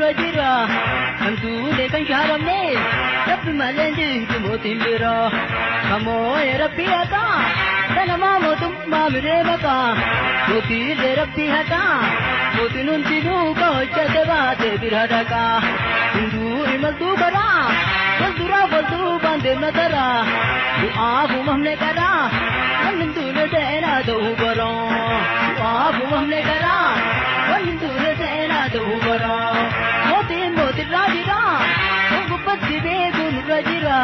rajira Antule kan sharamne Rabbi malende motin bira Kamoe Rabbi hata Tanama motum mamire maka Moti le Rabbi hata Motinun tinu kohchate baate birhadaka Hindu imaltu bara Waldura waldu bande natara Du'aafu mamne kara Walindu le seena ta'u bara Du'aafu mamne kara Walindu le seena ta'u bara Motin rajira Gubatti beekun rajira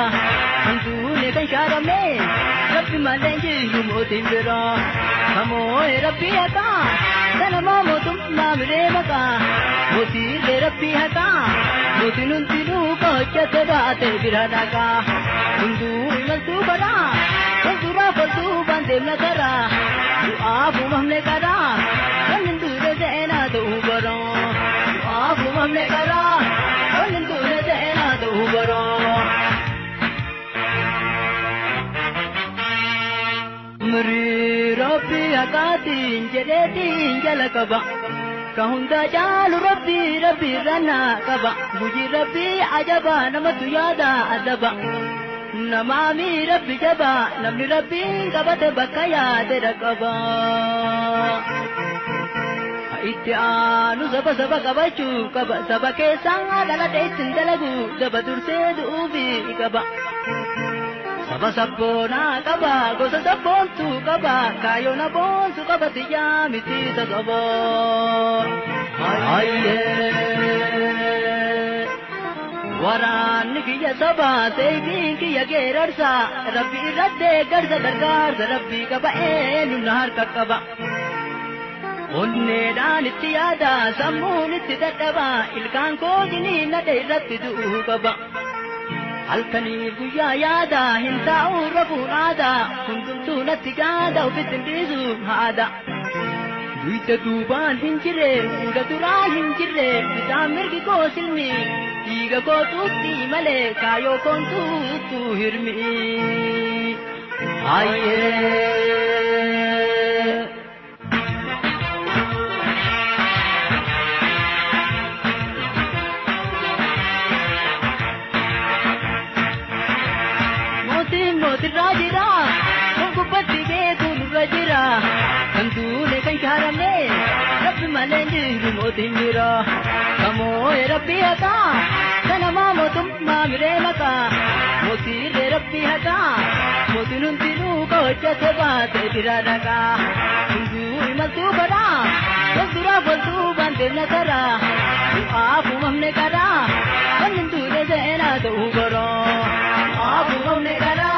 Antule kan sharamne Rabbi malenge motin bira Kamoe Rabbi hata Tanama motum mamire maka Moti le Rabbi hata Motinun tinu kohchate baate birhadaka Hindu imaltu bara Waldura waldu bande natara Du'aafu mamne kara Walindu le seena ta'u bara Du'aafu mamne kara Walindu le seena ta'u bara Mri Rabbi hakatin jedhetin jala qaba Kahunda jaalu Rabbi rana qaba Guji Rabbi ajaba namatu yaada adaba Namami Rabbi jaba namni Rabbi qabate bakka yaade qaba Itti aanu saba qabachuu qaba saba keessaa dhalate ittiin dalagu daba dursee du'uufi qaba Saba sabboona qaba gosa sabboontu qaba kaayoona boonsu qaba xiyyaa mitiisa qaba Waraanni kiyya saba seeyiin kiyya geerarsa Rabbi irratti garsa gargaarsa Rabbi qaba eenyumna harka qaba Onneedhaan itti yaada sammuun itti dadhaba ilkaan koo jiniin nadhe irratti du'uu qaba Halkanii guyyaa yaada hin taa'u rafuun aada hundumtuu natti gaada ofitti dhiisuuf haada Duyda duubaan hin jirre fuula duraa hin jirre bitaan mirgi koo silmi dhiiga koo tuutti malee kaayoo koon tuuttu hirmi rajira Gubatti beekun rajira Antule kan sharamne Rabbi malende motin bira Kamoe Rabbi hata Tanama motum mamire maka Moti le Rabbi hata Motinun tinu kohchate baate birhadaka Hindu imaltu bara Waldura waldu bande natara Du'aafu mamne kara Walindu le seena ta'u bara Du'aafu mamne kara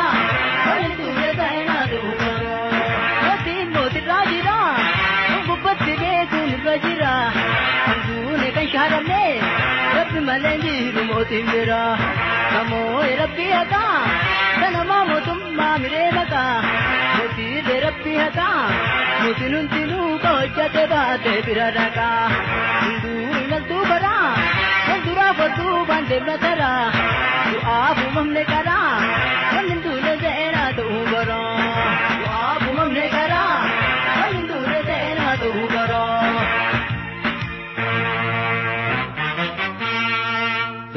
Gubatti beekun rajira Antule kan sharamne Rabbi malenge motin bira Kamoe Rabbi hata Tanama motum mamire maka Moti le Rabbi hata Motinun tinu kohchate baate birhadaka Hindu imaltu bara Waldura waldu bande natara Du'aafu mamne kara Walindu le seena ta'u bara Du'aafu mamne kara Walindu le seena ta'u bara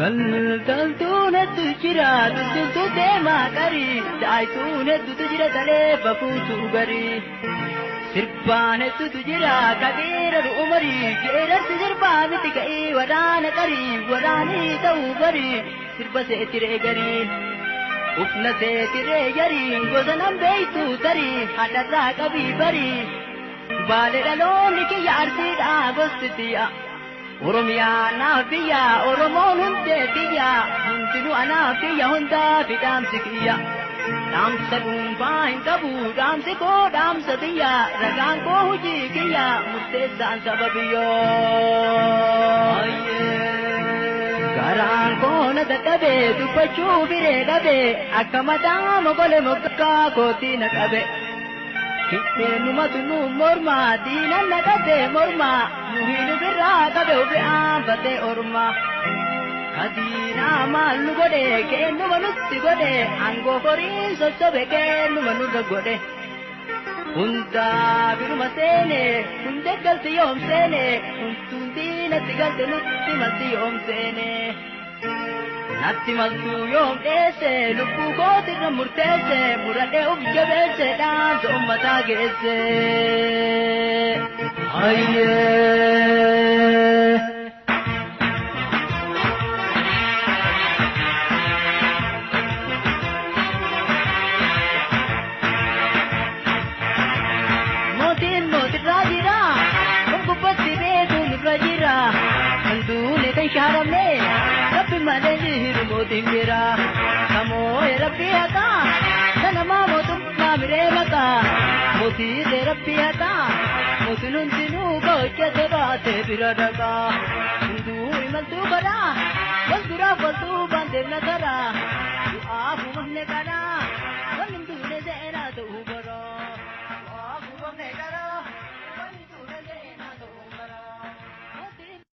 Daldaltuun heddu jira daldaltuu deemaa qarii daa'ituun hedduutu jira talee bafuutu garii Sirbaan hedduutu jira kageeraru umarii geerarsi sirbaa miti ka'ii waraana qarii waraanii ta'uu barii sirba seetiree garii Ufna seetiree garii gosa nan beeytu tarii hadharraa qabii barii Baale dhaloonni kiyya arsiidhaa gosti tiya Oromiyaa naaf biyya Oromoon hundee biyya hundinuu anaaf biyya hundaa fi dhaamsi kiyya Dhaamsa dhuunfaa hin qabu dhaamsi koo dhaamsa biyya ragaan koo hojii kiyya murteessaan saba biyyoo Garaan koo na dadhabe dubbachuu biree dhabe akka mataa mogole moggaa kootii na qabe Hibbeenumatu nu morma diinan na qabe morma nu hiinu birraa qabe ufi'aanfatee orma Kadiinaa maal nu godhe kennuma nutti godhe angoo horii sossobe kennuma nurra godhe hunda biruma seene hunde galti yoom seene huntuundi natti galte nutti malti yoom seene natti maltu yoom dheesse lubbuu kootirra murteesse muradhee uf jabeesse dhaamsa ummataa geesse hayyee sharamne rabbi maleni hirumotin bira kamo rabbi ata sanama motum mamire mata moti de rabbi ata motunun tinu goche de baate biradaga hindu imal tu bada wal dura wal tu bande natara afu mahne kada